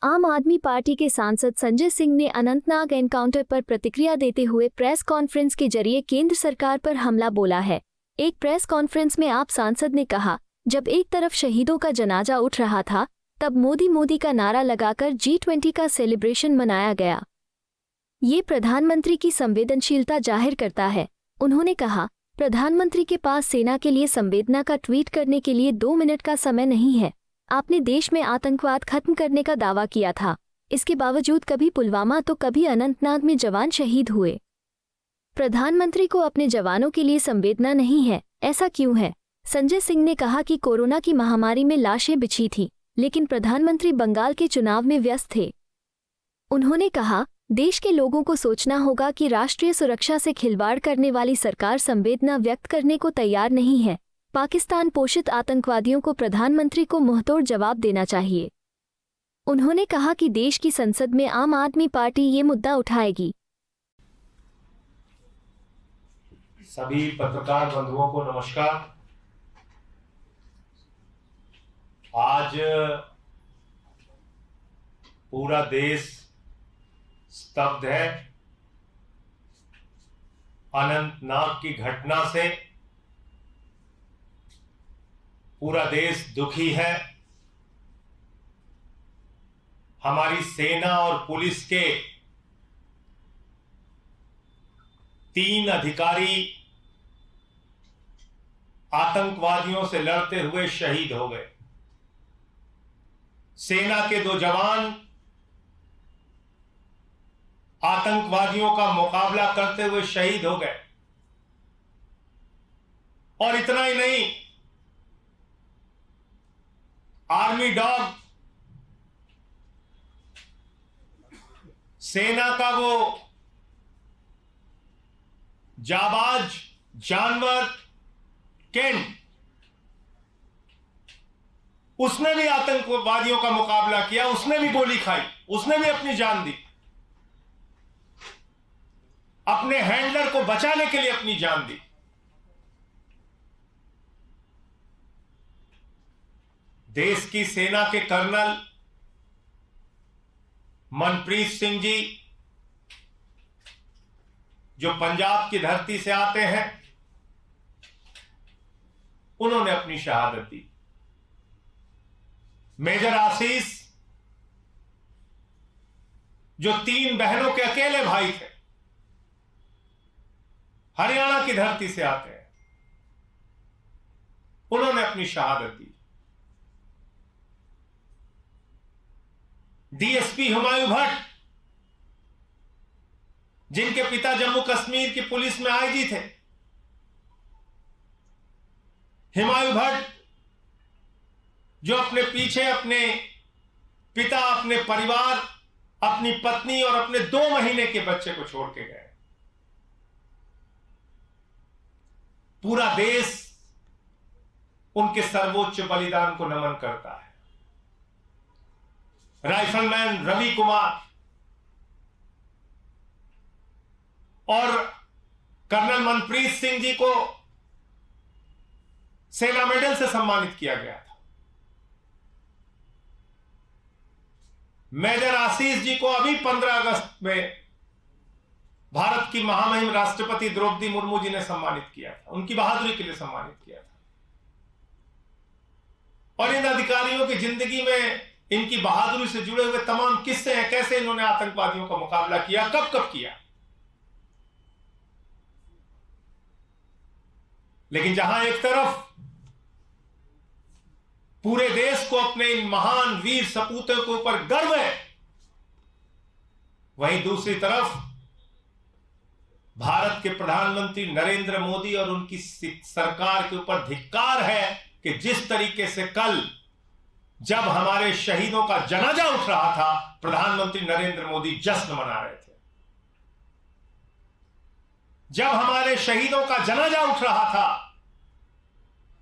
आम आदमी पार्टी के सांसद संजय सिंह ने अनंतनाग एनकाउंटर पर प्रतिक्रिया देते हुए प्रेस कॉन्फ्रेंस के जरिए केंद्र सरकार पर हमला बोला है। एक प्रेस कॉन्फ्रेंस में आप सांसद ने कहा, जब एक तरफ शहीदों का जनाजा उठ रहा था तब मोदी का नारा लगाकर G20 का सेलिब्रेशन मनाया गया। ये प्रधानमंत्री की संवेदनशीलता जाहिर करता है। उन्होंने कहा, प्रधानमंत्री के पास सेना के लिए संवेदना का ट्वीट करने के लिए 2 मिनट का समय नहीं है। आपने देश में आतंकवाद खत्म करने का दावा किया था, इसके बावजूद कभी पुलवामा तो कभी अनंतनाग में जवान शहीद हुए। प्रधानमंत्री को अपने जवानों के लिए संवेदना नहीं है, ऐसा क्यों है? संजय सिंह ने कहा कि कोरोना की महामारी में लाशें बिछी थीं, लेकिन प्रधानमंत्री बंगाल के चुनाव में व्यस्त थे। उन्होंने कहा, देश के लोगों को सोचना होगा कि राष्ट्रीय सुरक्षा से खिलवाड़ करने वाली सरकार संवेदना व्यक्त करने को तैयार नहीं है। पाकिस्तान पोषित आतंकवादियों को प्रधानमंत्री को मुंहतोड़ जवाब देना चाहिए। उन्होंने कहा कि देश की संसद में आम आदमी पार्टी ये मुद्दा उठाएगी। सभी पत्रकार बंधुओं को नमस्कार। आज पूरा देश स्तब्ध है। अनंतनाग की घटना से पूरा देश दुखी है। हमारी सेना और पुलिस के 3 अधिकारी आतंकवादियों से लड़ते हुए शहीद हो गए। सेना के 2 जवान आतंकवादियों का मुकाबला करते हुए शहीद हो गए। और इतना ही नहीं, आर्मी डॉग, सेना का वो जाबाज जानवर केंट, उसने भी आतंकवादियों का मुकाबला किया, उसने भी गोली खाई, उसने भी अपनी जान दी। अपने हैंडलर को बचाने के लिए अपनी जान दी। देश की सेना के कर्नल मनप्रीत सिंह जी, जो पंजाब की धरती से आते हैं, उन्होंने अपनी शहादत दी। मेजर आशीष, जो 3 बहनों के अकेले भाई थे, हरियाणा की धरती से आते हैं, उन्होंने अपनी शहादत दी। डीएसपी हुमायूं भट्ट, जिनके पिता जम्मू कश्मीर की पुलिस में आईजी थे, हुमायूं भट्ट जो अपने पीछे अपने पिता, अपने परिवार, अपनी पत्नी और अपने 2 महीने के बच्चे को छोड़ के गए। पूरा देश उनके सर्वोच्च बलिदान को नमन करता है। राइफलमैन रवि कुमार और कर्नल मनप्रीत सिंह जी को सेना मेडल से सम्मानित किया गया था। मेजर आशीष जी को अभी 15 अगस्त में भारत की महामहिम राष्ट्रपति द्रौपदी मुर्मू जी ने सम्मानित किया था, उनकी बहादुरी के लिए सम्मानित किया था। और इन अधिकारियों की जिंदगी में इनकी बहादुरी से जुड़े हुए तमाम किस्से हैं, कैसे इन्होंने आतंकवादियों का मुकाबला किया, कब कब किया। लेकिन जहां एक तरफ पूरे देश को अपने इन महान वीर सपूतों के ऊपर गर्व है, वहीं दूसरी तरफ भारत के प्रधानमंत्री नरेंद्र मोदी और उनकी सरकार के ऊपर धिक्कार है कि जिस तरीके से कल जब हमारे शहीदों का जनाजा उठ रहा था, प्रधानमंत्री नरेंद्र मोदी जश्न मना रहे थे। जब हमारे शहीदों का जनाजा उठ रहा था,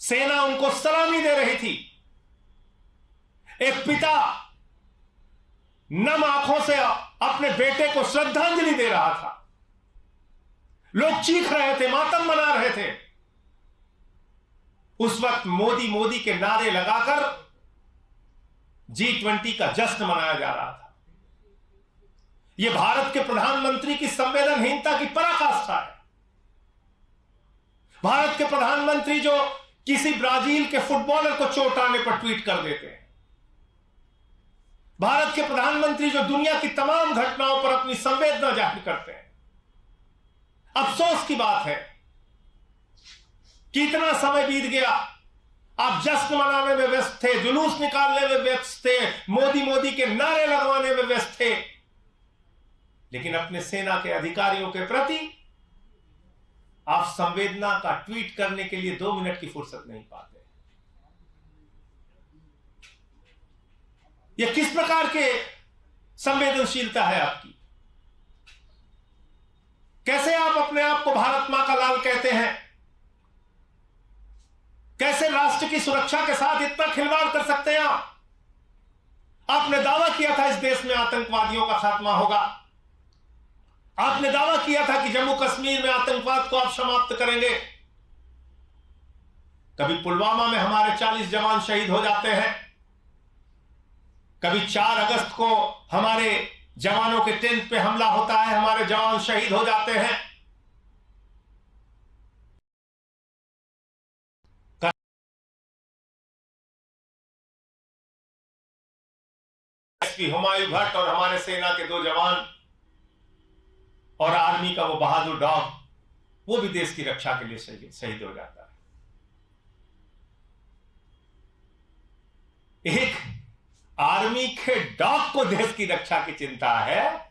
सेना उनको सलामी दे रही थी। एक पिता नम आंखों से अपने बेटे को श्रद्धांजलि दे रहा था। लोग चीख रहे थे, मातम मना रहे थे। उस वक्त मोदी मोदी के नारे लगाकर G20 का जश्न मनाया जा रहा था। यह भारत के प्रधानमंत्री की संवेदनहीनता की पराकाष्ठा है। भारत के प्रधानमंत्री जो किसी ब्राजील के फुटबॉलर को चोट आने पर ट्वीट कर देते हैं, भारत के प्रधानमंत्री जो दुनिया की तमाम घटनाओं पर अपनी संवेदना जाहिर करते हैं। अफसोस की बात है कि इतना समय बीत गया, आप जश्न मनाने में व्यस्त थे, जुलूस निकालने में व्यस्त थे, मोदी मोदी के नारे लगवाने में व्यस्त थे, लेकिन अपने सेना के अधिकारियों के प्रति आप संवेदना का ट्वीट करने के लिए 2 मिनट की फुर्सत नहीं पाते। यह किस प्रकार के संवेदनशीलता है आपकी? कैसे आप अपने आप को भारत मां का लाल कहते हैं? कैसे राष्ट्र की सुरक्षा के साथ इतना खिलवाड़ कर सकते हैं आप? आपने दावा किया था इस देश में आतंकवादियों का खात्मा होगा। आपने दावा किया था कि जम्मू कश्मीर में आतंकवाद को आप समाप्त करेंगे। कभी पुलवामा में हमारे 40 जवान शहीद हो जाते हैं, कभी 4 अगस्त को हमारे जवानों के टेंट पे हमला होता है, हमारे जवान शहीद हो जाते हैं। एसपी हुमायूं भट्ट और हमारे सेना के 2 जवान और आर्मी का वो बहादुर डॉग, वो भी देश की रक्षा के लिए शहीद हो जाता है। एक आर्मी के डॉग को देश की रक्षा की चिंता है,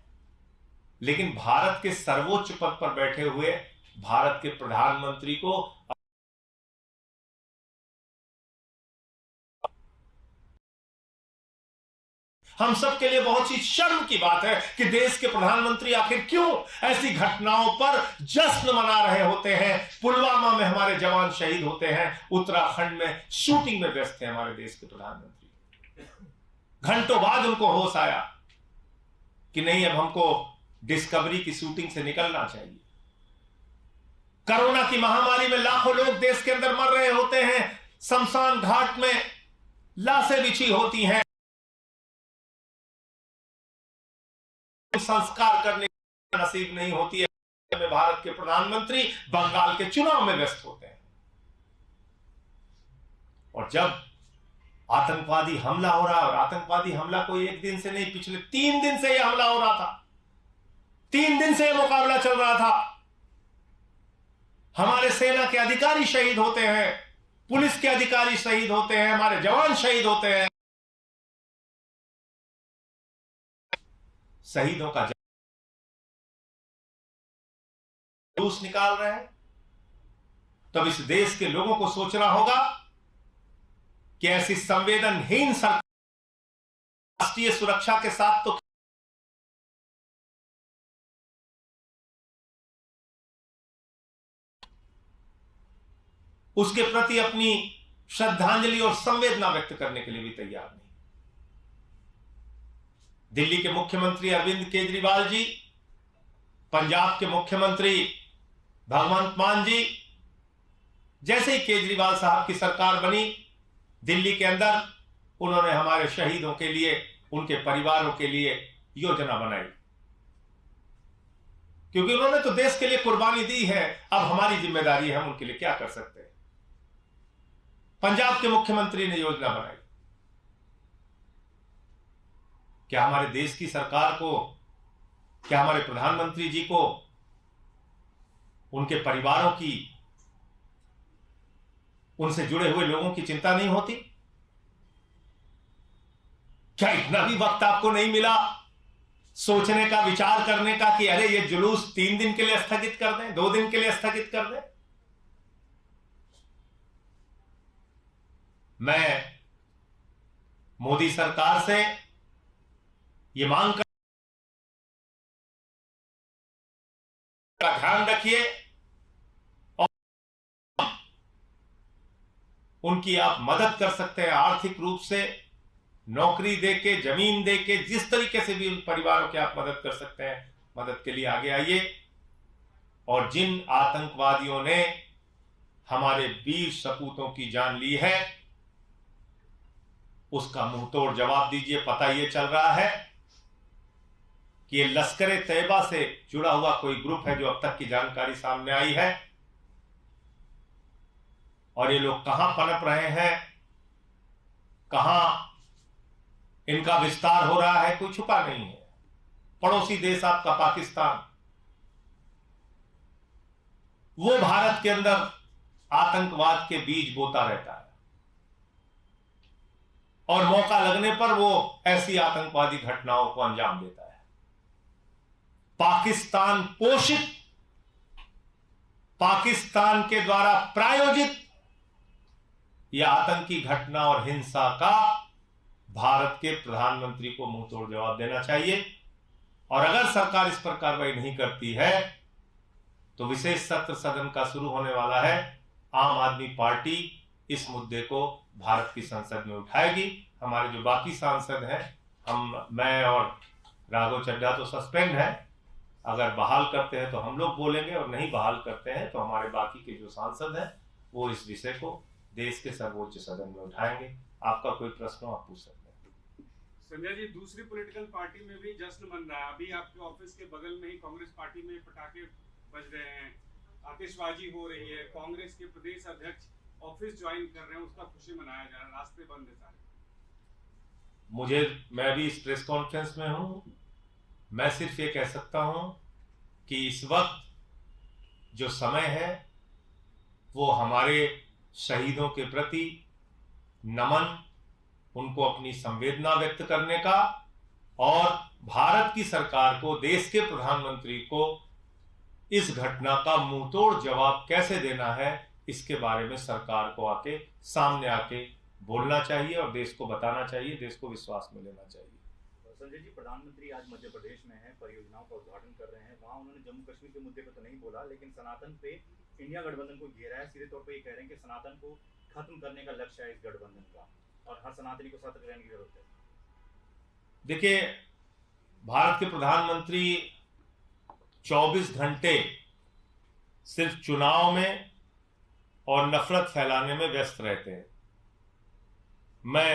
लेकिन भारत के सर्वोच्च पद पर बैठे हुए भारत के प्रधानमंत्री को हम सब के लिए बहुत सी शर्म की बात है कि देश के प्रधानमंत्री आखिर क्यों ऐसी घटनाओं पर जश्न मना रहे होते हैं। पुलवामा में हमारे जवान शहीद होते हैं, उत्तराखंड में शूटिंग में व्यस्त हैं हमारे देश के प्रधानमंत्री। घंटों बाद उनको होश आया कि नहीं, अब हमको डिस्कवरी की शूटिंग से निकलना चाहिए। कोरोना की महामारी में लाखों लोग देश के अंदर मर रहे होते हैं, शमशान घाट में लाशें बिछी होती हैं, संस्कार करने की नसीब नहीं होती है। भारत के प्रधानमंत्री बंगाल के चुनाव में व्यस्त होते हैं, और जब आतंकवादी हमला हो रहा है, और आतंकवादी हमला कोई एक दिन से नहीं, पिछले 3 दिन से यह हमला हो रहा था, 3 दिन से यह मुकाबला चल रहा था। हमारे सेना के अधिकारी शहीद होते हैं, पुलिस के अधिकारी शहीद होते हैं, हमारे जवान शहीद होते हैं। शहीदों का जुलूस निकाल रहे हैं, तब इस देश के लोगों को सोचना होगा कि ऐसी संवेदनहीन सरकार राष्ट्रीय सुरक्षा के साथ तो उसके प्रति अपनी श्रद्धांजलि और संवेदना व्यक्त करने के लिए भी तैयार नहीं। दिल्ली के मुख्यमंत्री अरविंद केजरीवाल जी, पंजाब के मुख्यमंत्री भगवंत मान जी, जैसे ही केजरीवाल साहब की सरकार बनी, दिल्ली के अंदर उन्होंने हमारे शहीदों के लिए, उनके परिवारों के लिए योजना बनाई, क्योंकि उन्होंने तो देश के लिए कुर्बानी दी है। अब हमारी जिम्मेदारी है, हम उनके लिए क्या कर सकते हैं। पंजाब के मुख्यमंत्री ने योजना बनाई। क्या हमारे देश की सरकार को, क्या हमारे प्रधानमंत्री जी को उनके परिवारों की, उनसे जुड़े हुए लोगों की चिंता नहीं होती? क्या इतना भी वक्त आपको नहीं मिला सोचने का, विचार करने का कि अरे ये जुलूस 3 दिन के लिए स्थगित कर दें, 2 दिन के लिए स्थगित कर दें? मैं मोदी सरकार से ये मांग कर, ध्यान रखिए और उनकी आप मदद कर सकते हैं आर्थिक रूप से, नौकरी देके, जमीन देके, जिस तरीके से भी उन परिवारों की आप मदद कर सकते हैं, मदद के लिए आगे आइए। और जिन आतंकवादियों ने हमारे वीर सपूतों की जान ली है, उसका मुंहतोड़ जवाब दीजिए। पता ये चल रहा है कि ये लश्कर तैयबा से जुड़ा हुआ कोई ग्रुप है जो अब तक की जानकारी सामने आई है, और ये लोग कहां पनप रहे हैं, कहां इनका विस्तार हो रहा है, कोई छुपा नहीं है। पड़ोसी देश आपका पाकिस्तान, वो भारत के अंदर आतंकवाद के बीज बोता रहता है, और मौका लगने पर वो ऐसी आतंकवादी घटनाओं को अंजाम देता है। पाकिस्तान पोषित, पाकिस्तान के द्वारा प्रायोजित यह आतंकी घटना और हिंसा का भारत के प्रधानमंत्री को मुंहतोड़ जवाब देना चाहिए। और अगर सरकार इस पर कार्रवाई नहीं करती है तो विशेष सत्र सदन का शुरू होने वाला है। आम आदमी पार्टी इस मुद्दे को भारत की संसद में उठाएगी। हमारे जो बाकी सांसद हैं, मैं और राघव चड्ढा तो सस्पेंड है, अगर बहाल करते हैं तो हम लोग बोलेंगे, और नहीं बहाल करते हैं तो हमारे बाकी के जो सांसद हैं वो इस विषय को देश के सर्वोच्च सदन में उठाएंगे। आपका कोई प्रश्न आप पूछ सकते हैं। संजय जी, दूसरी पॉलिटिकल पार्टी में भी जश्न मन रहा है। अभी आपके ऑफिस के बगल में ही कांग्रेस पार्टी में पटाखे बज रहे हैं, आतिशबाजी हो रही है, कांग्रेस के प्रदेश अध्यक्ष ऑफिस ज्वाइन कर रहे हैं, उसका खुशी मनाया जा रहा है, रास्ते बंद है सारे। मैं भी इस प्रेस कॉन्फ्रेंस में हूं। मैं सिर्फ ये कह सकता हूं कि इस वक्त जो समय है वो हमारे शहीदों के प्रति नमन, उनको अपनी संवेदना व्यक्त करने का, और भारत की सरकार को, देश के प्रधानमंत्री को इस घटना का मुंहतोड़ जवाब कैसे देना है, इसके बारे में सरकार को सामने आके बोलना चाहिए और देश को बताना चाहिए, देश को विश्वास में लेना चाहिए। संजय जी, प्रधानमंत्री आज मध्य प्रदेश में हैं, परियोजनाओं का उद्घाटन कर रहे हैं। वहां उन्होंने जम्मू कश्मीर के मुद्दे पर तो नहीं बोला, लेकिन सनातन पे इंडिया गठबंधन को घेरा है। सीधे तौर पे ये कह रहे हैं कि सनातन को खत्म करने का लक्ष्य है इस गठबंधन का, और हर सनातनी को सतर्क रहने की जरूरत है। देखिए, भारत के प्रधानमंत्री 24 घंटे सिर्फ चुनाव में और नफरत फैलाने में व्यस्त रहते हैं। मैं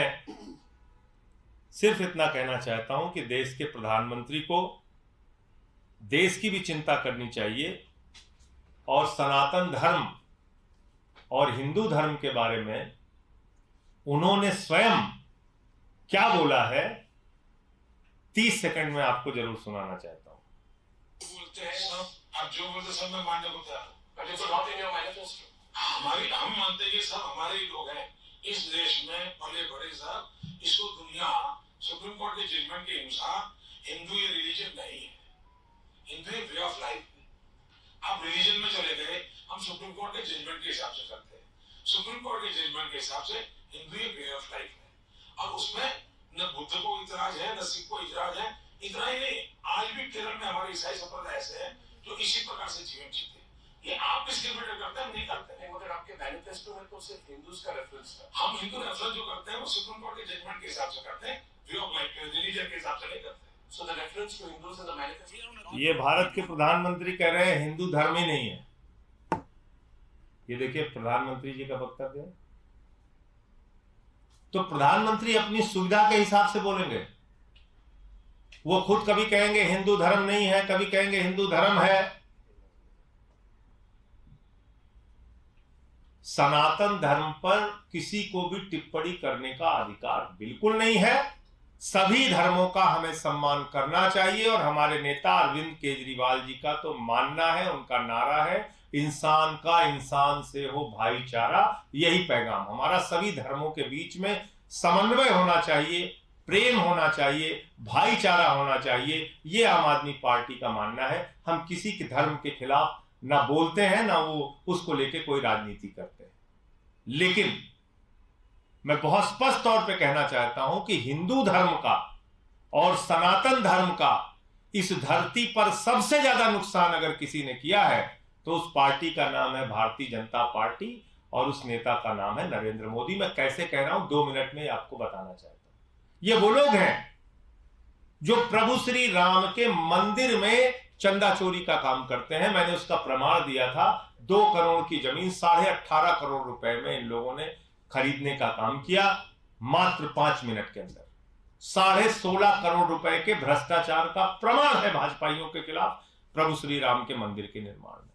सिर्फ इतना कहना चाहता हूं कि देश के प्रधानमंत्री को देश की भी चिंता करनी चाहिए, और सनातन धर्म और हिंदू धर्म के बारे में उन्होंने स्वयं क्या बोला है 30 सेकंड में आपको जरूर सुनाना चाहता हूं। बोलते हैं आप जो बोलते सब में मानने को तैयार हूं। हमारी हम मानते हैं कि सब हमारे ही लोग हैं इस देश में पले बड़े। साहब, इसको दुनिया सुप्रीम कोर्ट के जजमेंट के अनुसार हिंदू ये रिलीजन नहीं है, हिंदू ये वे ऑफ लाइफ। आप रिलीजन में चले गए, हम सुप्रीम कोर्ट के जजमेंट के हिसाब से करते हैं। सुप्रीम कोर्ट के जजमेंट के हिसाब से हिंदू ये वे ऑफ लाइफ है, और उसमें न बुद्ध को इतराज है, न सिख को इतराज है। इतना ही नहीं, आज भी केरल में हमारे ईसाई संप्रदाय ऐसे हैं जो इसी प्रकार से जीवन जीते। ये आप किसके मैटर करते हैं, नहीं करते हैं। मगर आपके मैनिफेस्टो में तो सिर्फ हिंदूज का रेफरेंस है। हम हिंदू रेफरेंस जो करते हैं वो सुप्रीम कोर्ट के जजमेंट के हिसाब से करते हैं, वे ऑफ लाइफ के रिलीजन के हिसाब से नहीं करते। So the reference to Hindus in the manifesto. ये भारत के प्रधानमंत्री कह रहे हैं हिंदू धर्म ही नहीं है। ये देखिए प्रधानमंत्री जी का वक्तव्य है। तो प्रधानमंत्री अपनी सुविधा के हिसाब से बोलेंगे। वो खुद कभी कहेंगे हिंदू धर्म नहीं है, कभी कहेंगे हिंदू धर्म है। सनातन धर्म पर किसी को भी टिप्पणी करने का अधिकार बिल्कुल नहीं है। सभी धर्मों का हमें सम्मान करना चाहिए, और हमारे नेता अरविंद केजरीवाल जी का तो मानना है, उनका नारा है, इंसान का इंसान से हो भाईचारा। यही पैगाम हमारा। सभी धर्मों के बीच में समन्वय होना चाहिए, प्रेम होना चाहिए, भाईचारा होना चाहिए। ये आम आदमी पार्टी का मानना है। हम किसी के धर्म के खिलाफ ना बोलते हैं, ना वो उसको लेके कोई राजनीति करते हैं। लेकिन मैं बहुत स्पष्ट तौर पे कहना चाहता हूं कि हिंदू धर्म का और सनातन धर्म का इस धरती पर सबसे ज्यादा नुकसान अगर किसी ने किया है तो उस पार्टी का नाम है भारतीय जनता पार्टी, और उस नेता का नाम है नरेंद्र मोदी। मैं कैसे कह रहा हूं 2 मिनट में आपको बताना चाहता हूं। ये वो लोग हैं जो प्रभु श्री राम के मंदिर में चंदा चोरी का काम करते हैं। मैंने उसका प्रमाण दिया था। 2 करोड़ की जमीन 18.5 करोड़ रुपए में इन लोगों ने खरीदने का काम किया। मात्र 5 मिनट के अंदर 16.5 करोड़ रुपए के भ्रष्टाचार का प्रमाण है भाजपाइयों के खिलाफ प्रभु श्री राम के मंदिर के निर्माण में।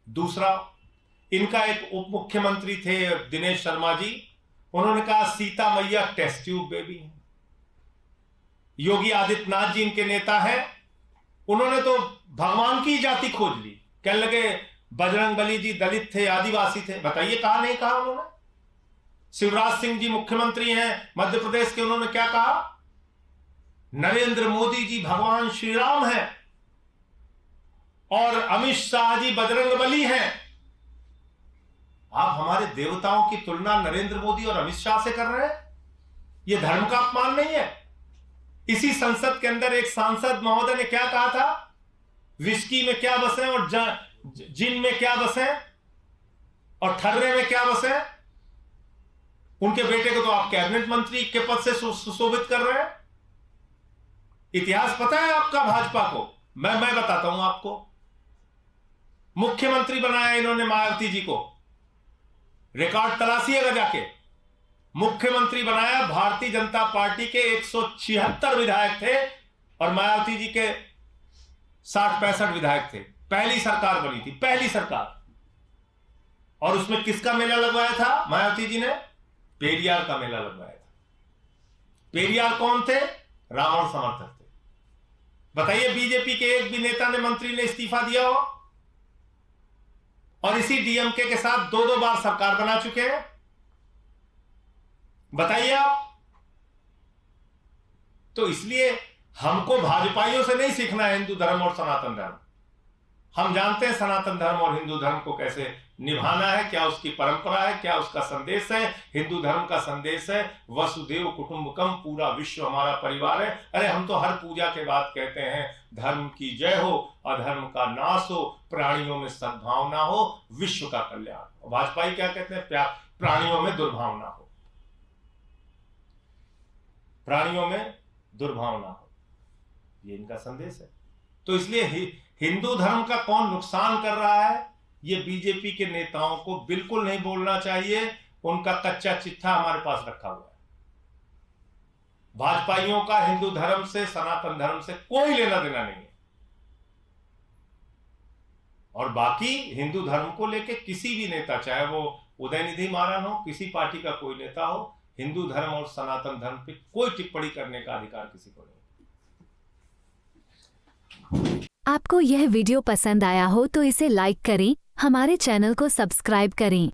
दूसरा, इनका एक उप मुख्यमंत्री थे दिनेश शर्मा जी, उन्होंने कहा सीता मैया टेस्ट ट्यूब बेबी है। योगी आदित्यनाथ जी इनके नेता हैं, उन्होंने तो भगवान की जाति खोज ली, कहने लगे बजरंगबली जी दलित थे, आदिवासी थे। बताइए कहा नहीं कहा उन्होंने। शिवराज सिंह जी मुख्यमंत्री हैं मध्य प्रदेश के, उन्होंने क्या कहा? नरेंद्र मोदी जी भगवान श्री राम हैं और अमित शाह जी बजरंगबली हैं। आप हमारे देवताओं की तुलना नरेंद्र मोदी और अमित शाह से कर रहे हैं? यह धर्म का अपमान नहीं है? इसी संसद के अंदर एक सांसद महोदय ने क्या कहा था? विस्की में क्या बसे और जिन में क्या बसे और ठर्रे में क्या बसे। उनके बेटे को तो आप कैबिनेट मंत्री के पद से सुशोभित कर रहे हैं। इतिहास पता है आपका भाजपा को? मैं बताता हूं आपको। मुख्यमंत्री बनाया इन्होंने मायावती जी को, रिकॉर्ड तलाशिएगा जाके। मुख्यमंत्री बनाया, भारतीय जनता पार्टी के 176 विधायक थे और मायावती जी के 60-65 विधायक थे। पहली सरकार बनी थी, पहली सरकार। और उसमें किसका मेला लगवाया था मायावती जी ने? पेरियार का मेला लगवाया था। पेरियार कौन थे? रावण समर्थक थे। बताइए बीजेपी के एक भी नेता ने, मंत्री ने इस्तीफा दिया हो? और इसी डीएमके के साथ 2-2 बार सरकार बना चुके हैं। बताइए आप। तो इसलिए हमको भाजपाइयों से नहीं सीखना है हिंदू धर्म और सनातन धर्म। हम जानते हैं सनातन धर्म और हिंदू धर्म को कैसे निभाना है, क्या उसकी परंपरा है, क्या उसका संदेश है। हिंदू धर्म का संदेश है वसुदेव कुटुंबकम, पूरा विश्व हमारा परिवार है। अरे हम तो हर पूजा के बाद कहते हैं धर्म की जय हो, अधर्म का नाश हो, प्राणियों में सद्भावना हो, विश्व का कल्याण। भाजपाई क्या कहते हैं? प्राणियों में दुर्भावना हो, प्राणियों में दुर्भावना हो, ये इनका संदेश है। तो इसलिए हिंदू धर्म का कौन नुकसान कर रहा है, ये बीजेपी के नेताओं को बिल्कुल नहीं बोलना चाहिए। उनका कच्चा चिट्ठा हमारे पास रखा हुआ है। भाजपाइयों का हिंदू धर्म से, सनातन धर्म से कोई लेना देना नहीं है। और बाकी हिंदू धर्म को लेके किसी भी नेता, चाहे वो उदयनिधि मारन हो, किसी पार्टी का कोई नेता हो, हिंदू धर्म और सनातन धर्म पे कोई टिप्पणी करने का अधिकार किसी को नहीं। आपको यह वीडियो पसंद आया हो तो इसे लाइक करें, हमारे चैनल को सब्सक्राइब करें।